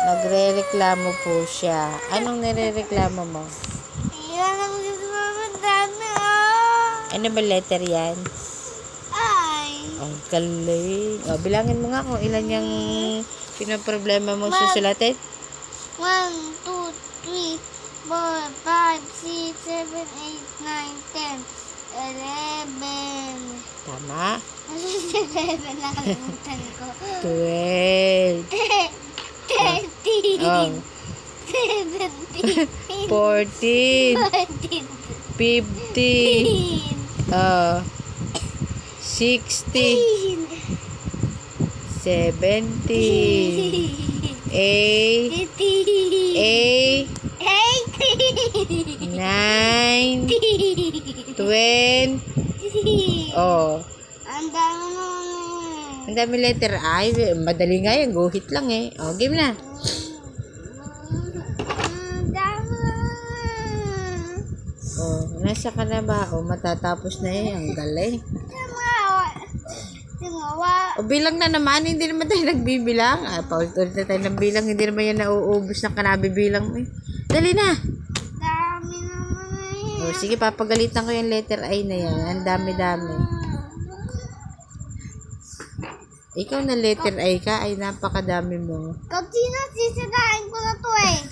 Nagrereklamo po siya. Anong nirereklamo mo? Yan ang gusto mo madami, oh. Ano ba letter yan? Ay. Ang galing. O, bilangin mo nga kung ilan yung pinaproblema mo susulatin. 1, 2, 3, 4, 5, 6, 7, 8, 9, 10, 11. Tama? Ano si 11 nakalimutan ko? 12. 13. Oh. 17. 14. 14. 50. 60. 70. 8. 9. 20. Oh. Ang dami naman. Ang dami letter I. Madali nga yan. Guhit lang eh. O, game na. Ang dami naman. O, nasa ka na ba? O, matatapos na eh. Ang galing. O, bilang na naman. Hindi naman tayo nagbibilang. Paulit-ulit na tayo ng bilang. Hindi naman yan nauubos ng kanabibilang eh. Dali na. Dami naman eh. O, sige, papagalitan ko yung letter I na yan. Ang dami-dami. Ikaw na letter I ka, ay napakadami mo. Kanina, sisirain ko na to eh.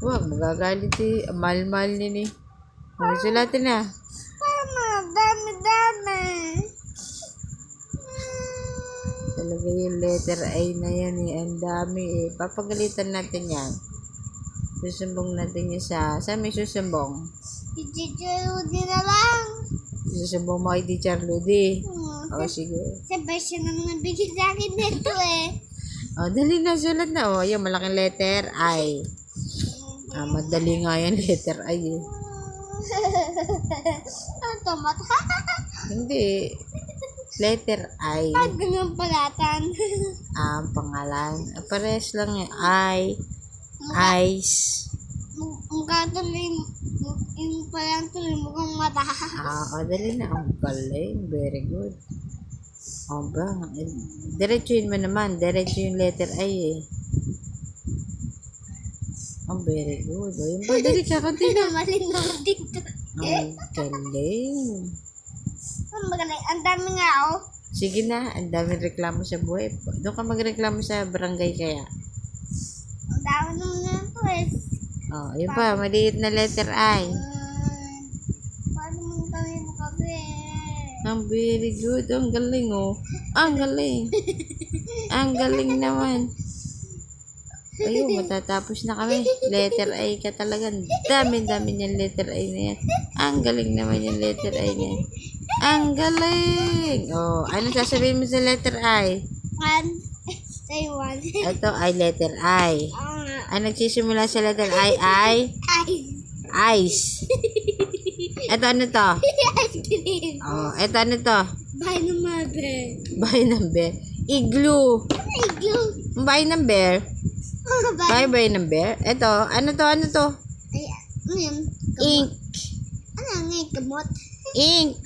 Wag, magagalit eh. Mahal-mahal din eh. O, sulatin na. Tama, dami-dami. Talaga yung letter I na yan eh. Ang dami eh. Papagalitan natin yan. Susumbong natin yung saan may susumbong? Ichichirudi na lang. Susumbong mo kay Teacher Ludi. O, sige. Sabay siya naman nabigay sa akin nito eh. O, dali na, sulat na. O, yung malaking letter I. Madali nga yan, letter I eh. Ang tomat. Hindi. Letter I. Pag ganun palatan. Ang pangalan. Pares lang yung I. Eyes. Mukha tuloy, yung palang tuloy mukhang mata. Dali na. Ang galing. Very good. O ba? Diretsuin mo naman. Diretso yung letter I eh. Oh, very good. O, yung ba? Dali ka. Kunti na. Malinaw dito. Ang galing. Ang magaling. Ang dami nga oh. Sige na. Ang daming reklamo sa buhay. Doon ka magreklamo sa barangay kaya. Ang dami naman na ito eh. Oh, yun pa. Maliit na letter I. Paano mong kami makabi? Ang very good. Ang galing oh. Ang galing. Ang galing naman. Ayun, matatapos na kami. Letter I ka talaga. Dami-dami yung letter I na yan. Ang galing naman yung letter I na yan. Ang galing! Oh, ano sasabihin mo sa letter I? One. Say one. Ito ay letter I. Ang nagsisimula sa letter I ay ice. Ito ano to? Ice cream. Oh, ito ano to? Bye ng mother. Bahay ng bear. Igloo. Ano igloo? Bahay ng bear. Bye. Bahay ng bear. Ito, ano to? Ano to? Ay, ano yun? Ink. Ano nga kamot? Ink.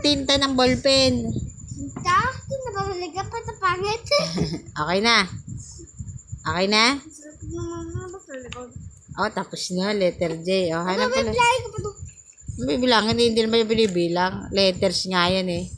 Tinta ng ballpen. Ito? Kinabahalaga pa ito pangit. Okay na. Okay na? Sarap naman na ba sa likod? Oh, tapos na. Letter J. Oh, hanap pala. Bibilangin ko pa ito. Bibilangin. Hindi naman yung binibilang. Letters nga yan eh.